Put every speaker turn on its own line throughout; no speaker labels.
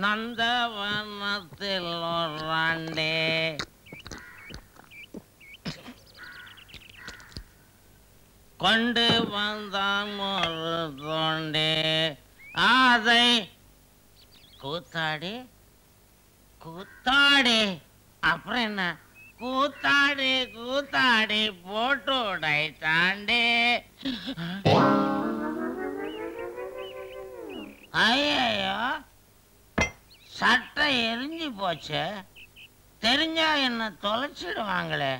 நந்தவனத்தில் ஒரு கொண்டு வந்தான் ஒரு தோண்டே அதை கூத்தாடி கூத்தாடி அப்புறம் என்ன கூத்தாடி கூத்தாடி போட்டு உடைத்தாண்டே. ஐயோ சட்டை எரிஞ்சு போச்சு. தெரிஞ்சா என்ன தொலைச்சிடுவாங்களே,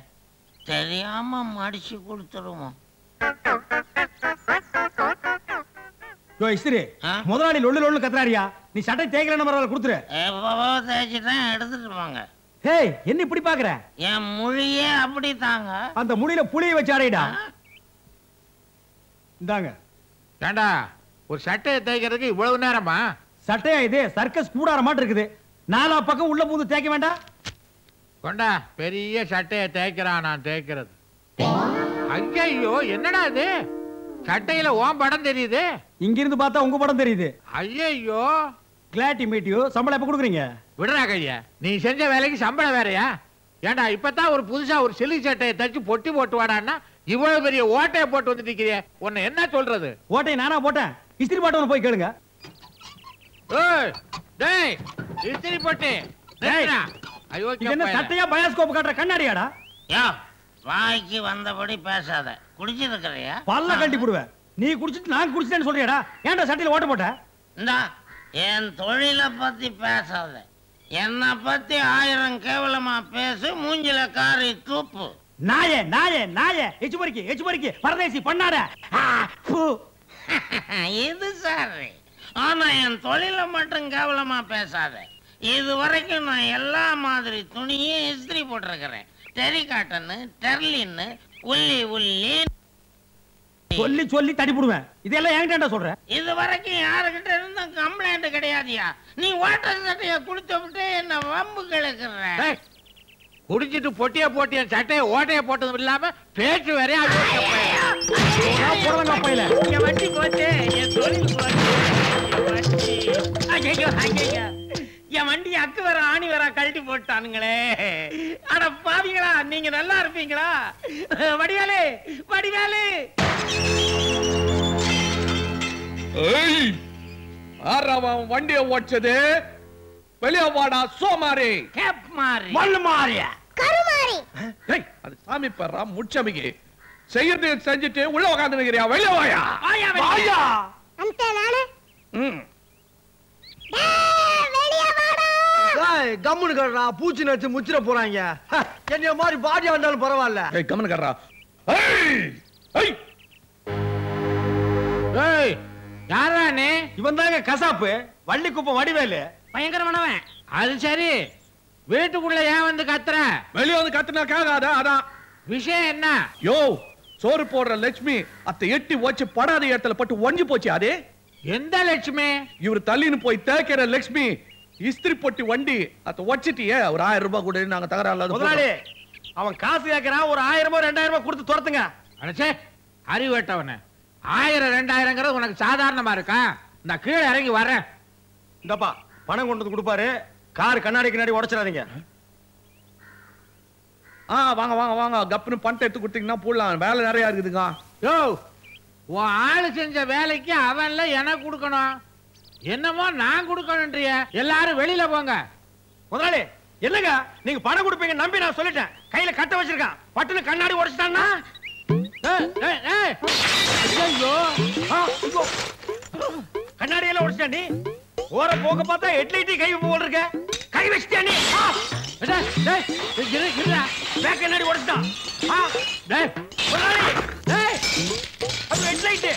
தெரியாம மடிச்சு கொடுத்துருவோம்.
முதலாளி லொல்லு லொல்லு கத்துறாரியா? நீ சட்டை தேய்க்கிற நம்பர் கொடுத்துரு.
தேய்ச்சிதான் எடுத்துட்டு போங்க.
ஹேய், என்ன இப்படி பாக்குற?
என் மொழியே அப்படி தாங்க.
அந்த முடியில புளிய வச்சு அடைடா. இந்தாங்க.
ஏண்டா ஒரு சட்டையை தேய்க்கிறதுக்கு இவ்வளவு நேரமா?
சட்டையா இது? சர்க்கஸ் கூடார மாட்டு இருக்குது. நாலா பக்கம் உள்ள பூந்து தேய்க்க வேண்டாம்.
கொண்டா பெரிய சட்டையை தேய்க்கிறான். நான் தேய்க்கிறது. ஐயோ என்னடா இது? சட்டையில ஓம் படம் தெரியுது.
இங்கிருந்து பார்த்தா உங்க படம் தெரியுது.
ஐயோ
கிளாட் டு மீட் யூ. சம்பளம் எப்ப கொடுக்குறீங்க?
விடுறா கையா, நீ செஞ்ச வேலைக்கு சம்பளம் வேறையா? ஏண்டா இப்பதான் ஒரு புதுசா ஒரு சிலி சட்டையை தச்சு பொட்டி போட்டு வாடான்னா இவ்வளவு பெரிய ஓட்டையை போட்டு வந்து நிக்கிறிய. உன்னை என்ன சொல்றது?
ஓட்டையை நானா போட்டேன்? இஸ்திரி போட்டவன போய் கேளுங்க.
ஏய் டேய், இஸ்திரி போட்டு டேய்டா. ஐயோ
என்ன சட்டையா பயாஸ்கோப் காட்டுற கண்ணாடியாடா?
யா வாய்க்கு வந்தபடி பேசாத. குடிச்சிருக்கிறியா?
பல்ல கட்டி போடுவேன். நீ குடிச்சிட்டு நான் குடிச்சிட்டேன்னு சொல்றியாடா? ஏன்டா சட்டையில ஓட்ட போட்ட?
இந்தா என் தொழிலை பத்தி பேசாத. என்னை பத்தி 1000 கேவலமா பேசு. மூஞ்சில காரி தூப்பு.
நாயே நாயே நாயே, எச்சு பொறுக்கி பரதேசி பண்ணாட.
இது சாரி. ஆனா என் தொழிலை மட்டும் கேவலமா பேசாத. இது வரைக்கும் நான் எல்லா மாதிரி துணியும் இஸ்திரி போட்டிருக்கிறேன். டெரிகாட்டன்னு, டெர்லின்னு, உள்ளி உள்ளி
சொல்லி சொல்லி தடி போடுவேன். இதெல்லாம் என்கிட்ட சொல்ற?
இது வரைக்கும் யாருக்கிட்ட இருந்தும் கம்ப்ளைண்ட் கிடையாதியா? நீ வாட்டர் சட்டையை குடிச்சு விட்டு என்ன வம்பு கிழக்குற?
குடிச்சிட்டு பொட்டிய போட்டு என் சட்டையை ஓட்டைய போட்டதும் இல்லாம பேச்சு வேற.
என் வண்டி போச்சு, என் தொழில் போச்சு. என் வண்டி அக்கு வர ஆணி வர கழட்டி போட்டானுங்களே. அட பாவிங்களா, நீங்க நல்லா இருப்பீங்களா? வடிவேலு வடிவேலு.
வண்டியை ஓடிச்சது வெளியே வாடா. சோமாரி
கேப் மாறி
மல்லு மாறிய
கருமாரி.
அது சாமி பெறா முச்சமிக்கு செய்யறது செஞ்சுட்டு உள்ள உட்கார்ந்து நிக்கிறியா? வெளியே வாயா.
வாயா
அந்த நானே
கம்முனு கட்டுறா. பூச்சி நச்சு முச்சிர போறாங்க. என்ன மாதிரி பாடியா வந்தாலும் பரவாயில்ல.
கம்முனு கட்டுறா.
யாரா நீ?
இவன் தாங்க கசாப்பு, வள்ளி குப்பம் வடிவேலு.
பயங்கரமானவன்.
அது சரி, வீட்டுக்குள்ள ஏன் வந்து கத்துற?
வெளியே வந்து கத்துனா கேட்காத. அதான்
விஷயம் என்ன?
யோ, சோறு போடுற லட்சுமி அத்தை எட்டி வச்சு படாத இடத்துல பட்டு ஒஞ்சி போச்சு. அதே
எந்த லட்சுமி?
இவர் தள்ளின்னு போய் தேக்கிற லட்சுமி. இஸ்திரி பொட்டி வண்டி அத்தை வச்சிட்டியே. ஒரு 1000 ரூபாய் கூட நாங்க தகராறு.
முதலாளி அவன் காசு கேட்கறான். ஒரு 1000 ரூபாய் 2000 ரூபாய் கொடுத்து துரத்துங்க.
அடச்சே, அறிவேட்டவன. 1000 2000 உனக்கு சாதாரணமா இருக்கா? நான் கீழே இறங்கி வரேன்.
இந்தப்பா பணம் கொண்டு வந்து கொடுப்பாரு. கார் கண்ணாடி கண்ணாடி உடைச்சிடாதீங்க.
வாங்க வாங்க வாங்க. கப்புன்னு பணத்தை எடுத்து கொடுத்தீங்கன்னா போடலாம். வேலை நிறைய இருக்குதுங்க.
யோ, உன் ஆளு செஞ்ச வேலைக்கு அவன்ல எனக்கு கொடுக்கணும். என்னமோ நான் கொடுக்கணும்ன்றிய. எல்லாரும் வெளியில போங்க.
முதலாளி என்னங்க நீங்க பணம் கொடுப்பீங்க நம்பி நான் சொல்லிட்டேன். கையில கட்ட வச்சிருக்கான். பட்டுன்னு கண்ணாடி உடைச்சிட்டான்னா
ஐயோ,
கண்ணாடியெல்லாம் உடைச்சிட்டா. நீ ஓர போக பார்த்தா ஹெட்லைட்டி கை போல் இருக்க. கை வச்சிட்டியா நீ? பேக் கண்ணாடி உடைச்சிட்டான். அது ஹெட்லைட்டு.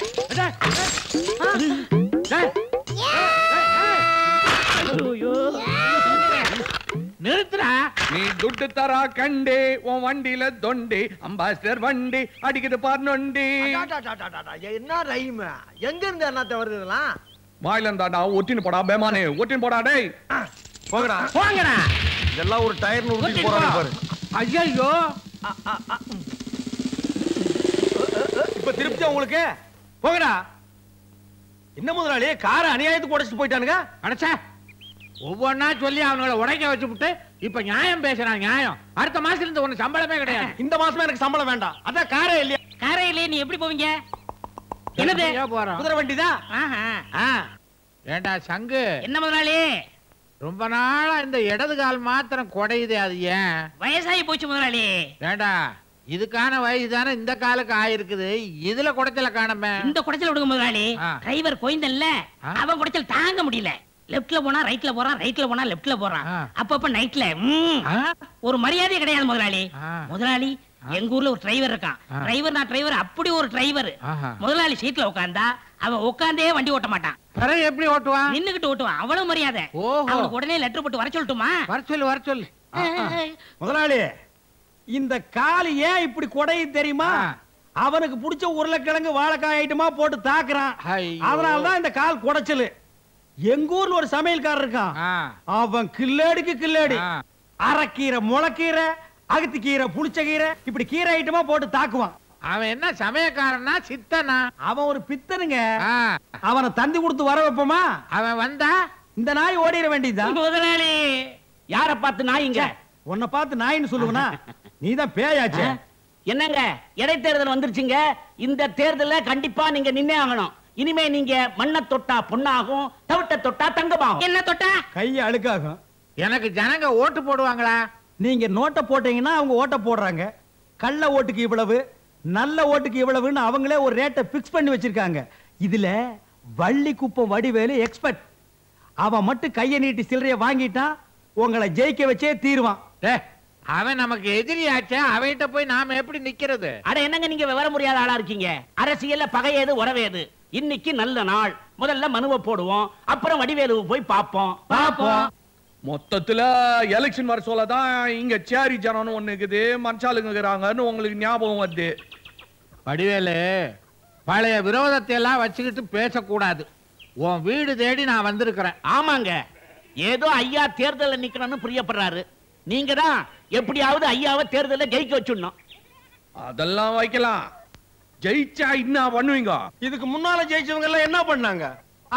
நிறுத்துறா.
நீ துட்டு தரா கண்டே உன் வண்டியில தொண்டி. அம்பாசிடர் வண்டி அடிக்குது பார் நொண்டி.
என்ன ரைம்? எங்க இருந்து என்னத்த வருது இதெல்லாம்?
வாயில இருந்தாடா. ஒட்டின்னு போடா பேமானே. ஒட்டின்னு போடா. டேய்
போங்கடா
போங்கடா.
இதெல்லாம் ஒரு டயர்னு ஊத்தி போறாங்க பாரு.
ஐயோ,
இப்ப திருப்தியா உங்களுக்கு? போங்கடா. என்ன முதலாளி காரை அநியாயத்துக்கு உடைச்சிட்டு போயிட்டானுங்க.
அடச்சே, ஒவ்வொன்னா சொல்லி அவங்கள உடைக்க வச்சுட்டு இப்ப நியாயம் பேசுறான். நியாயம் அடுத்த மாசத்துல இருந்து ஒண்ணு சம்பளமே கிடையாது.
இந்த மாசமே எனக்கு சம்பளம் வேண்டாம். அதான் காரே இல்லையா?
காரே இல்லையே, நீ எப்படி போவீங்க? என்னது
போறோம்?
குதிரை வண்டிதான்.
ஏண்டா சங்கு,
என்ன முதலாளி?
ரொம்ப நாளா இந்த இடது கால் மாத்திரம் குடையுதே, அது ஏன்?
வயசாகி போச்சு முதலாளி.
ஏண்டா இதுக்கான வயசு தானே இந்த காலுக்கு ஆயிருக்குது, இதுல குடைச்சல காணமே.
இந்த குடைச்சல் விடுங்க முதலாளி.
ஆ.
டிரைவர் கோயந்தல்ல, அவன் குடைச்சல் தாங்க முடியல. லெப்ட்ல போனா ரைட்ல போறான், ரைட்ல போனா லெப்ட்ல போறான். அப்பப்ப நைட்ல ஒரு மரியாதை கிடையாது முதலாளி. முதலாளி எங்க ஊர்ல ஒரு டிரைவர் இருக்கான். டிரைவர் நான் டிரைவர், அப்படி ஒரு டிரைவர். முதலாளி சீட்ல உட்கார்ந்தா அவன் உட்கார்ந்தே வண்டி ஓட்ட மாட்டான்.
பிறகு எப்படி ஓட்டுவான்?
நின்னுகிட்டு ஓட்டுவான். அவ்வளவு மரியாதை. அவனுக்கு உடனே லெட்டர் போட்டு வர சொல்லட்டுமா?
வர சொல்லு வர சொல்லு.
முதலாளி இந்த கால் ஏன் இப்படி கொடையுது தெரியுமா? அவனுக்கு பிடிச்ச உருளைக்கிழங்கு வாழைக்காய் ஐட்டமா போட்டு தாக்குறான். அதனாலதான் இந்த கால் குடைச்சலு. எங்க ஊர்ல ஒரு சமையல்காரர் இருக்கான். அவன் கில்லேடிக்கு கில்லேடி. அரைக்கீரை, முளைக்கீரை, அகத்திக்கீரை, புளிச்சக்கீரை, இப்படி கீரை ஐட்டமா போட்டு தாக்குவான்.
அவன் என்ன சமயக்காரனா சித்தனா?
அவன் ஒரு பித்தனுங்க. அவனை தந்தி கொடுத்து வர வைப்போமா?
அவன் வந்தா
இந்த நாய் ஓடிட வேண்டியதுதான்.
முதலாளி யார பார்த்து நாய்ங்க?
உன்னை பார்த்து நாயின்னு சொல்லுவனா? நீதான் பேயாச்சே.
என்னங்க இடைத்தேர்தல் வந்துருச்சுங்க. இந்த தேர்தல்ல கண்டிப்பா நீங்க நின்னே ஆகணும். இனிமே நீங்க மண்ணை தொட்டா பொண்ணாகும், தவிட்ட தொட்டா தங்கமாகும். என்ன தொட்டா
கையை அழுக்காகும்.
எனக்கு ஜனங்க ஓட்டு போடுவாங்களா?
நீங்க நோட்டை போட்டீங்கன்னா அவங்க ஓட்ட போடுறாங்க. கள்ள ஓட்டுக்கு இவ்வளவு, நல்ல ஓட்டுக்கு இவ்வளவுன்னு அவங்களே ஒரு ரேட்டை பிக்ஸ் பண்ணி வச்சிருக்காங்க. இதுல வள்ளி குப்பம் வடிவேலு எக்ஸ்பர்ட். அவன் மட்டும் கையை நீட்டி சில்லறைய வாங்கிட்டான், உங்களை ஜெயிக்க வச்சே தீருவான்.
அவன் நமக்கு எதிரியாச்சே, அவன்கிட்ட போய் நாம எப்படி நிக்கிறது?
அட என்னங்க நீங்க விவரம் முடியாத ஆளா இருக்கீங்க. அரசியல்ல பகையேது உறவேது. இன்னைக்கு நல்ல நாள். முதல்ல மனுவை போடுவோம், அப்புறம் வடிவேலுவை போய் பாப்போம்.
மொத்தத்துல எலெக்ஷன் வர சொல்லதான் இங்க சேரி ஜனம்னு ஒண்ணு இருக்குது, மனுஷாளுங்க இருக்கிறாங்கன்னு உங்களுக்கு ஞாபகம் வருது.
வடிவேலு, பழைய விரோதத்தை எல்லாம் வச்சுக்கிட்டு பேசக்கூடாது. உன் வீடு தேடி நான் வந்திருக்கிறேன்.
ஆமாங்க, ஏதோ ஐயா தேர்தல்ல நிக்கணும்னு பிரியப்படுறாரு. நீங்க தான் எப்படியாவது ஐயாவை தேர்தல்ல ஜெயிக்க வச்சுடணும்.
அதெல்லாம் வைக்கலாம். ஜெயிச்சா என்ன பண்ணுவீங்க?
இதுக்கு முன்னால ஜெயிச்சவங்க எல்லாம் என்ன பண்ணாங்க?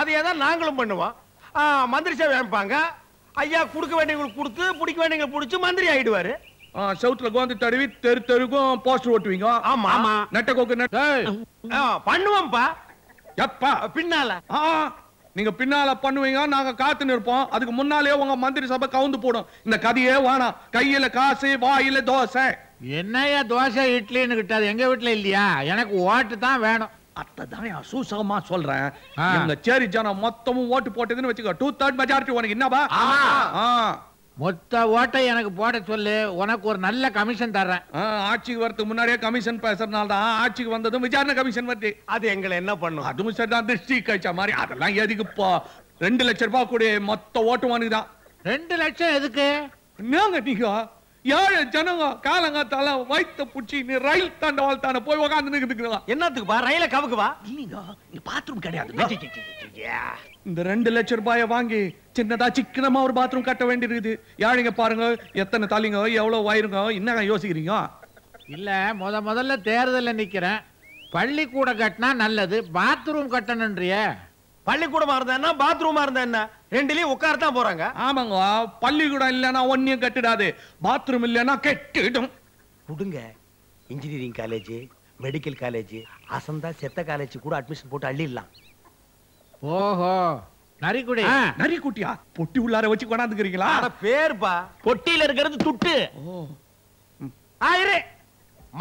அதையே தான் நாங்களும் பண்ணுவோம். மந்திரி சேவை அமைப்பாங்க. ஐயா கொடுக்க வேண்டியவங்களுக்கு கொடுத்து, பிடிக்க வேண்டியவங்களுக்கு பிடிச்சு மந்திரி ஆயிடுவாரு.
சவுத்துல கோந்து தடவி தெரு தெருக்கும் போஸ்டர் ஓட்டுவீங்க.
ஆமா ஆமா.
நெட்ட கோக்கு
பண்ணுவோம்ப்பா.
எப்பா?
பின்னால.
நீங்க பின்னால பண்ணுவீங்க, நாங்க காத்து நிற்போம். அதுக்கு முன்னாலே உங்க மந்திரி சபை கவுந்து போடும். இந்த கதையே வேணாம். கையில காசு, வாயில தோசை.
என்னையா தோசை இட்லின்னு கிட்டாது? எங்க வீட்டுல இல்லையா? எனக்கு ஓட்டு தான் வேணும்.
அதான் சூசகமா சொல்றேன். எங்க சேரி ஜனம் மொத்தமும் ஓட்டு போட்டதுன்னு வச்சுக்கோ, 2/3 மெஜாரிட்டி உனக்கு என்னப்பா?
மொத்த ஓட்டை எனக்கு போட சொல்லு, உனக்கு ஒரு நல்ல கமிஷன் தர்றேன்.
ஆட்சிக்கு வரதுக்கு முன்னாடியே கமிஷன் பேசுறதுனால தான் ஆட்சிக்கு வந்ததும் விசாரணை கமிஷன் வருது.
அது எங்களை என்ன பண்ணும்?
அதுவும் சரிதான், திருஷ்டி கழிச்ச மாதிரி. அதெல்லாம் எதுக்குப்பா? 2 லட்சம் ரூபாய் கூட மொத்த ஓட்டு வாங்குதான்.
2 லட்சம் எதுக்கு?
என்னங்க நீங்க ஏழு ஜனங்க காலங்காத்தால வயிற்ற புடிச்சு நீ ரயில் தாண்டவாள் தானே போய் உக்காந்து நிக்குதுங்களா?
என்னத்துக்குப்பா? ரயில கவுக்குவா?
இல்லீங்க, இங்க பாத்ரூம் கிடையாது.
இந்த 2 லட்சம் ரூபாயை வாங்கி சின்னதா சிக்கனமா ஒரு பாத்ரூம் கட்ட வேண்டியிருக்குது. யாழிங்க பாருங்க, எத்தனை தலைங்க, எவ்வளவு வயிறுங்க. என்னங்க யோசிக்கிறீங்க?
இல்ல, முதல்ல தேர்தல்ல நிக்கிறேன். பள்ளிக்கூட கட்டினா நல்லது, பாத்ரூம் கட்டணும்ன்றிய.
பள்ளிக்கூடமா இருந்தா என்ன, பாத்ரூமா இருந்தா என்ன, ரெண்டுலயும் உட்காரத்தான் போறாங்க.
ஆமாங்க, பள்ளிக்கூடம் இல்லைன்னா ஒன்னியும் கட்டிடாது, பாத்ரூம் இல்லைன்னா கெட்டிடும்.
கொடுங்க. இன்ஜினியரிங் காலேஜ், மெடிக்கல் காலேஜ், அசந்தா செத்த காலேஜ் கூட அட்மிஷன் போட்டு அள்ளிடலாம்.
ஓஹோ, நரிக்குடி.
நரிக்குட்டியா? பொட்டி உள்ளார வச்சு கொண்டாந்துக்கிறீங்களா?
பேர்பா.
பொட்டியில இருக்கிறது துட்டு.
ஆயிரு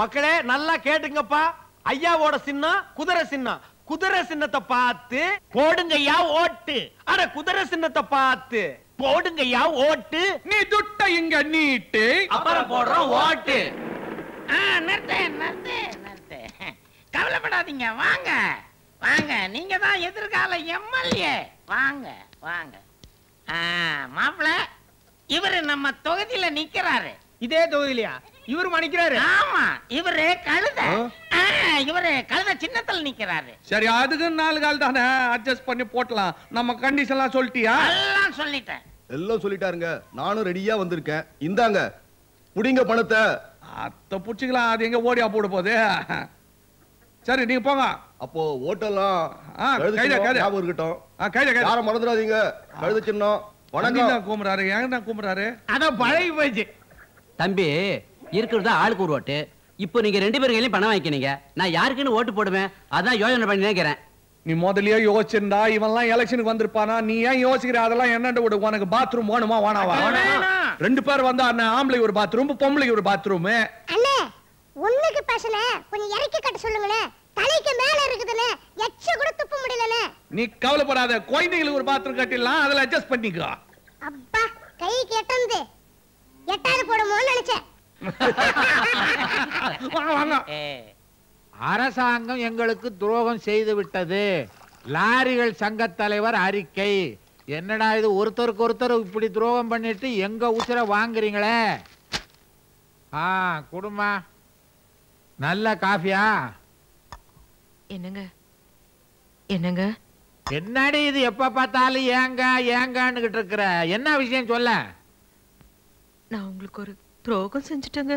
மக்களே, நல்லா கேட்டுங்கப்பா. ஐயாவோட சின்னம் குதிரை சின்னம். குதிரை சின்னத்தை பார்த்து
போடுங்கய்யா ஓட்டு.
அட குதிரை சின்னத்தை பார்த்து
போடுங்கய்யா ஓட்டு.
நீ துட்ட இங்க நீட்டு,
அப்புறம் போடுறோம் ஓட்டு.
நிறுத்து. கவலைப்படாதீங்க, வாங்க வாங்க. நீங்க தான் எதிர்கால எம்எல்ஏ. வாங்க வாங்க. மாப்பிள்ள, இவரு நம்ம தொகுதியில நிக்கிறாரு.
இதே தொகுதியிலையா? இவரு மணிக்கிறாரு.
ஆமா, இவரு கழுத. இவரு கழுத சின்னத்துல நிக்கிறாரு.
சரி, அதுக்கு 4 கால் தானே, அட்ஜஸ்ட் பண்ணி போட்டலாம். நம்ம கண்டிஷன் எல்லாம் சொல்லிட்டியா?
எல்லாம் சொல்லிட்டேன்.
எல்லாம் சொல்லிட்டாருங்க. நானும் ரெடியா வந்திருக்கேன். இந்தாங்க புடிங்க பணத்தை.
அத்த புடிச்சுக்கலாம். அது எங்க ஓடியா போட போகுது? சரி, நீங்க போங்க.
அப்போ ஓட்டெல்லாம்
கையில
ஞாபகம் இருக்கட்டும்.
கையில
யாரும் மறந்துடாதீங்க. கழுத சின்னம்
வணக்கம் கூமுறாரு ஏன் கூமுறாரு
அதான் பழகி போச்சு.
தம்பி இருக்கிறதா ஆளுக்கு ஒரு ஓட்டு. இப்போ நீங்க 2 பேரும் கையிலயும் பணம் வாங்கிக்கிறீங்க. நான் யாருக்குன்னு ஓட்டு போடுவேன்? அதான் யோசனை பண்ணி நினைக்கிறேன்.
நீ முதல்லயே யோசிச்சிருந்தா இவன்லாம் எலெக்ஷனுக்கு வந்திருப்பானா? நீ ஏன் யோசிக்கிற? அதெல்லாம் என்னண்டு விடு. உனக்கு பாத்ரூம் வேணுமா வேணாவா? 2 பேர் வந்தா ஆம்பளை ஒரு பாத்ரூம், பொம்பளை ஒரு பாத்ரூம்.
அண்ணே ஒண்ணுக்கு பேசல, கொஞ்சம் இறக்கி கட்ட சொல்லுங்களே. தலைக்கு மேல இருக்குதுனே, எச்ச கூட துப்ப முடியலனே.
நீ கவலைப்படாத, குழந்தைகளுக்கு ஒரு பாத்ரூம் கட்டிடலாம், அதுல அட்ஜஸ்ட் பண்ணிக்கோ.
அப்பா கைக்கு எட்டந்து எட்டாவது போடுமோன்னு நினைச்சேன்.
வாங்க.
அரசாங்கம் எங்களுக்கு துரோகம் செய்து விட்டது. லாரிகள் சங்க தலைவர் அறிக்கை. என்னடா இது, ஒருத்தருக்கு ஒருத்தர் இப்படி துரோகம் பண்ணிட்டு எங்க உசுர வாங்குறீங்களே? குடுமா நல்ல காஃபியா?
என்னங்க என்னங்க
என்னடி இது, எப்ப பார்த்தாலும் ஏங்க ஏங்கன்னுகிட்டு இருக்கிற? என்ன விஷயம் சொல்ல?
நான் உங்களுக்கு ஒரு துரோகம் செஞ்சுட்டேங்க.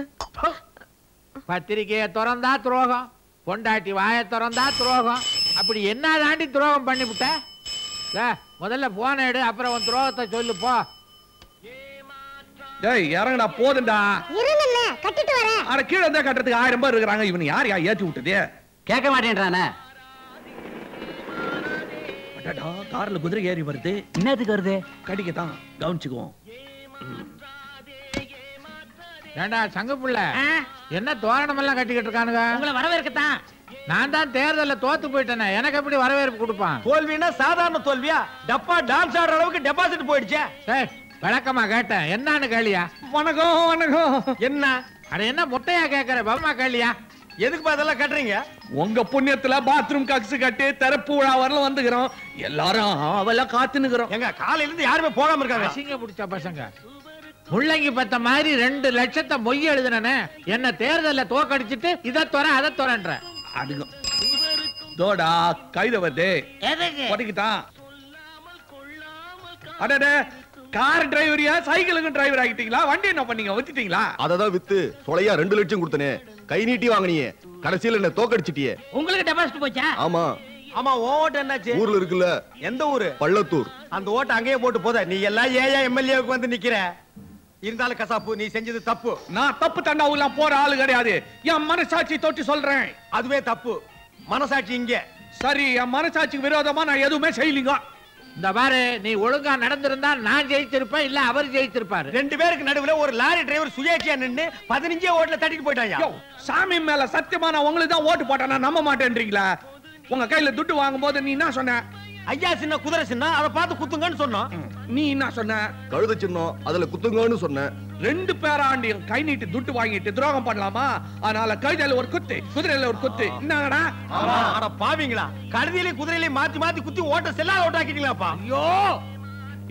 பத்திரிக்கையை திறந்தா துரோகம், பொண்டாட்டி வாயை திறந்தா துரோகம். அப்படி என்ன தாண்டி துரோகம் பண்ணிவிட்ட? முதல்ல போன எடு, அப்புறம் உன் துரோகத்தை சொல்லு போ.
டேய் இறங்கடா, போதுண்டா.
இருங்கண்ணே கட்டிட்டு வரேன்.
அட கீழ இருந்தா கட்டறதுக்கு 1000 பேர் இருக்காங்க. இவன் யார் ஏத்தி விட்டதே?
கேட்க மாட்டேன்றானே.
அடடா கார்ல குதிரை ஏறி வருது.
என்னத்துக்கு வருது?
கடிக்க தான், கவனிச்சுக்குவோம்.
ஏண்டா சங்க புள்ள, என்ன தோரணம் எல்லாம் கட்டிக்கிட்டு இருக்கானுங்க?
உங்களை வரவேற்கத்தான்.
நான் தான் தேர்தல்ல தோத்து போயிட்டேனே, எனக்கு எப்படி வரவேற்பு கொடுப்பான்?
தோல்வினா சாதாரண தோல்வியா? டப்பா டான்ஸ் ஆடுற அளவுக்கு டெபாசிட் போயிடுச்சே.
டேய் விளக்கமா கேட்டேன், என்னன்னு கேளியா?
வணக்கம் வணக்கம்.
என்ன
அட என்ன மொட்டையா கேக்குற, பவமா கேளியா?
எதுக்கு அதெல்லாம் கட்டுறீங்க?
உங்க புண்ணியத்துல பாத்ரூம் கக்ஸ் கட்டி திறப்பு விழா வரல வந்துக்கிறோம். எல்லாரும் அவெல்லாம் காத்து நிக்கிறோம்.
எங்க காலையில இருந்து யாருமே போகாம இருக்காங்க.
அசிங்க பிடிச்ச பசங்க. முள்ளங்கி பத்த மாதிரி 2 லட்சத்தை மொய் எழுதுனே, என்ன தேர்தல்ல தோக்கடிச்சிட்டு இதை துற அதை துறன்ற.
அதுக்கு தோடா கைத வருது.
எதுக்கு?
படிக்கிட்டான். அடடே, கார் டிரைவரியா சைக்கிளுக்கு டிரைவர் ஆகிட்டீங்களா? வண்டி என்ன பண்ணீங்க, வித்துட்டீங்களா?
அததான் வித்து தொலையா 2 லட்சம் கொடுத்தனே. கை நீட்டி வாங்கினியே, கடைசியில என்ன தோக்கடிச்சிட்டியே.
உங்களுக்கு டெபாசிட் போச்சா?
ஆமா.
ஆமா, ஓட்டு என்னாச்சு?
ஊர்ல இருக்குல்ல.
எந்த ஊரு?
பள்ளத்தூர்.
அந்த ஓட்டு அங்கேயே போட்டு போத. நீ எல்லாம் ஏயா எம்எல்ஏவுக்கு வந்து நிக்கிற. இருந்தாலும் கசாப்பு, நீ செஞ்சது தப்பு.
நான் தப்பு தண்டாவுலாம் போற ஆளு கிடையாது. என் மனசாட்சி தொட்டு சொல்றேன்.
அதுவே தப்பு. மனசாட்சி இங்க.
சரி, என் மனசாட்சிக்கு விரோதமா நான் எதுவுமே செய்யலீங்க.
இந்த பாரு, நீ ஒழுங்கா நடந்திருந்தா நான் ஜெயிச்சிருப்பேன், இல்ல அவர் ஜெயிச்சிருப்பாரு.
2 பேருக்கு நடுவுல ஒரு லாரி டிரைவர் சுயேட்சையா நின்னு 15 ஓட்டுல தட்டிட்டு போயிட்டாங்க.
யோ, சாமி மேல சத்தியமா நான் உங்களுக்கு தான் ஓட்டு போட்டேன், நான் நம்ப மாட்டேன்றீங்களா? உங்க கையில துட்டு வாங்கும் போது நீ என்ன சொன்ன?
ஐயா சின்ன குதிரை சின்ன, அதை பார்த்து குத்துங்கன்னு சொன்னோம்.
நீ என்ன சொன்ன?
கழுத சின்னம், அதுல குத்துங்கன்னு சொன்னேன்.
2 பேராண்டியும் கை நீட்டி துட்டு வாங்கிட்டு துரோகம் பண்ணலாமா? அதனால கழுதையில ஒரு குத்து, குதிரையில ஒரு குத்து. என்னடா?
அட பாவீங்களா, கழுதியிலையும் குதிரையிலையும் மாத்தி மாத்தி குத்தி ஓட்ட செல்லாத ஓட்டாக்கிட்டீங்களாப்பா.
ஐயோ,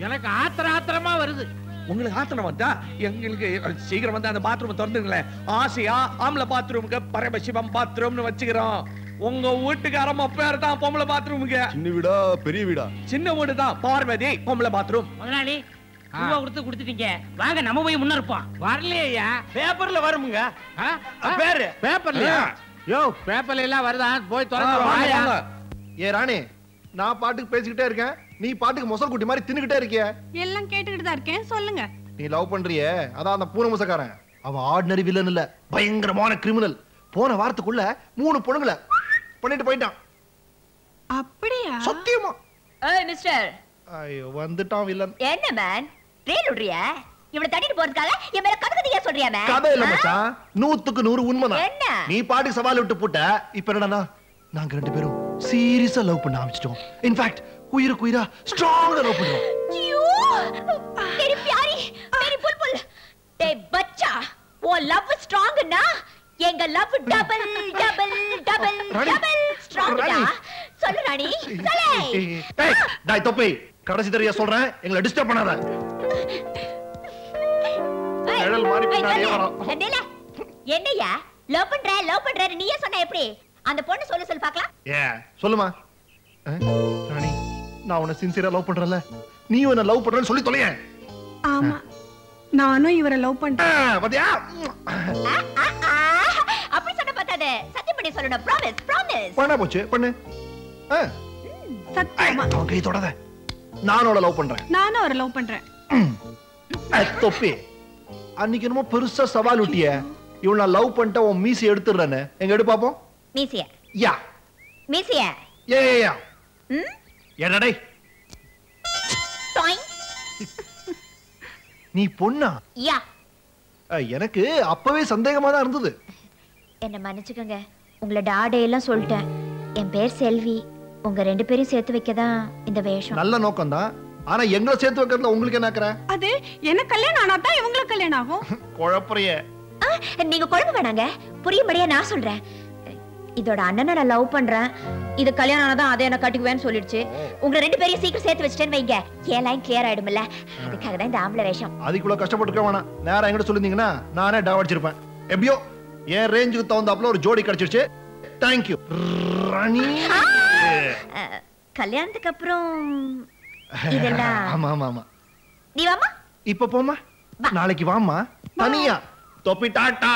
எனக்கு ஆத்திரமா வருது.
உங்களுக்கு ஆத்தனம் வந்தா எங்களுக்கு சீக்கிரம் வந்து அந்த பாத்ரூம் திறந்துங்களேன். ஆசையா ஆம்பளை பாத்ரூமுக்கு பரமசிவம் பாத்ரூம்னு வச்சுக்கிறோம். உங்க வீட்டுக்காரம்மா பேர் தான் பொம்பளை பாத்ரூமுக்கு.
சின்ன வீடா பெரிய வீடா?
சின்ன வீடு தான், பார்வதி பொம்பளை பாத்ரூம்.
முதலாளி ரூபா கொடுத்துட்டீங்க, வாங்க நம்ம போய் முன்ன இருப்போம்.
வரலையா?
பேப்பர்ல வருமுங்க பேரு.
பேப்பர்லயா? யோ, பேப்பர்ல எல்லாம் வருதா? போய் திறந்து
வாங்க,
வாயா.
வாங்க.
ஏ ராணி, நான் பாட்டுக்கு பேசிக்கிட்டே இருக்கேன், நீ பாட்டுக்கு மொசல் குட்டி மாதிரி தின்னுகிட்டே இருக்கிய.
எல்லாம் கேட்டுக்கிட்டு தான் இருக்கேன், சொல்லுங்க.
நீ லவ் பண்றியே, அதான் அந்த பூனை முசக்காரன். அவன் ஆர்டினரி வில்லன் இல்ல, பயங்கரமான கிரிமினல். போன வாரத்துக்குள்ள 3 பொண்ணுங்களை பண்ணிட்டு போயிட்டான்.
அப்படியா?
சத்தியமா.
ஏய் மிஸ்டர்,
ஐயோ வந்துட்டான் வில்லன்.
என்ன மேன் ட்ரெயின் விடுறியா? இவனை தட்டிட்டு போறதுக்காக என் மேல கதை கதையா சொல்றியா மேன்?
கதை இல்ல மச்சான், 100க்கு 100 உண்மைதான்.
என்ன?
நீ பாட்டுக்கு சவால் விட்டு போட்ட. இப்ப என்னடா, நாங்க 2 பேரும் சீரியஸா லவ் பண்ண ஆரம்பிச்சிட்டோம். இன்ஃபேக்ட் உயிருக்கு உயிரா ஸ்ட்ராங்கா லவ் பண்றோம்.
ஐயோ, मेरी प्यारी मेरी बुलबुल, டே பச்சா, ஓ லவ் ஸ்ட்ராங்னா எங்க love double double double double ஸ்ட்ராங்கா. சொல்லு ராணி, சொல்லு.
ஏய் டேய் தொப்பி, கடைசி தடவையா சொல்றேன், எங்களை டிஸ்டர்ப் பண்ணாத. நிழல் மாதிரி பின்னாடியே வரோம்.
என்னையா லவ் பண்ற நீயே சொன்ன எப்படி? அந்த பொண்ணு சொல்லு பார்க்கலாம்.
ஏ சொல்லுமா. ராணி, நான் உன்னை சின்சியரா லவ் பண்றேன்ல, நீ என்ன லவ் பண்றேன்னு சொல்லி தொலைய.
ஆமா, நானும் இவரை லவ் பண்றேன்.
பாத்தியா?
அப்படி சொன்ன பார்த்தாதே, சத்தியம் பண்ணி சொல்லணும். Promise promise.
பண்ண போச்சு, பண்ணு.
சத்தியமா
அவன் கை தொடாத. நானும் அவளை லவ் பண்றேன்.
நானும் அவரை லவ் பண்றேன்.
தொப்பி அன்னைக்கு என்னமோ பெருசா சவால் விட்டிய இவன் நான் லவ் பண்ணிட்ட உன் மீசி எடுத்துடுறேன்னு எங்க எடு பாப்போம்
மீசிய
யா
மீசிய
யா என்னடே
டாய்
நீ பொண்ணா
யா
எனக்கு அப்பவே சந்தேகமா தான் இருந்தது
என்ன மன்னிச்சுக்கோங்க உங்களை டாடே எல்லாம் சொல்லிட்டேன் என் பேர் செல்வி உங்க ரெண்டு பேரும் சேர்த்து வைக்கதான் இந்த வேஷம்
நல்ல நோக்கம் தான் ஆனா எங்களை சேர்த்து வைக்கிறதுல உங்களுக்கு என்ன ஆக்குற
அது என்ன கல்யாணம் ஆனா தான் இவங்களுக்கு கல்யாணம் ஆகும்
குழப்பறிய
நீங்க குழம்பு வேணாங்க புரியும்படியா நான் சொல்றேன் இதோட அண்ணனை நான் லவ் பண்றேன் இது கல்யாணம் ஆனதான் அதை என்ன கட்டிக்குவேன்னு சொல்லிடுச்சு உங்க ரெண்டு பேரையும் சீக்கிரம் சேர்த்து வச்சுட்டேன்னு வைங்க ஏன் லைன் கிளியர் ஆயிடும்ல அதுக்காக தான் இந்த ஆம்பளை வேஷம்
அதுக்குள்ள கஷ்டப்பட்டுக்க வேணாம் நேரம் எங்கிட்ட சொல்லிருந்தீங்கன்னா நானே டவ் அடிச்சிருப்பேன் எப்படியோ என் ரேஞ்சுக்கு தகுந்தாப்புல ஒரு ஜோடி கிடைச்சிருச்சு தேங்க்யூ ராணி
கல்யாணத்துக்கு அப்புறம் இதெல்லாம்
ஆமா ஆமா ஆமா
நீ வாமா
இப்ப போமா நாளைக்கு வாமா தனியா தொப்பி டாட்டா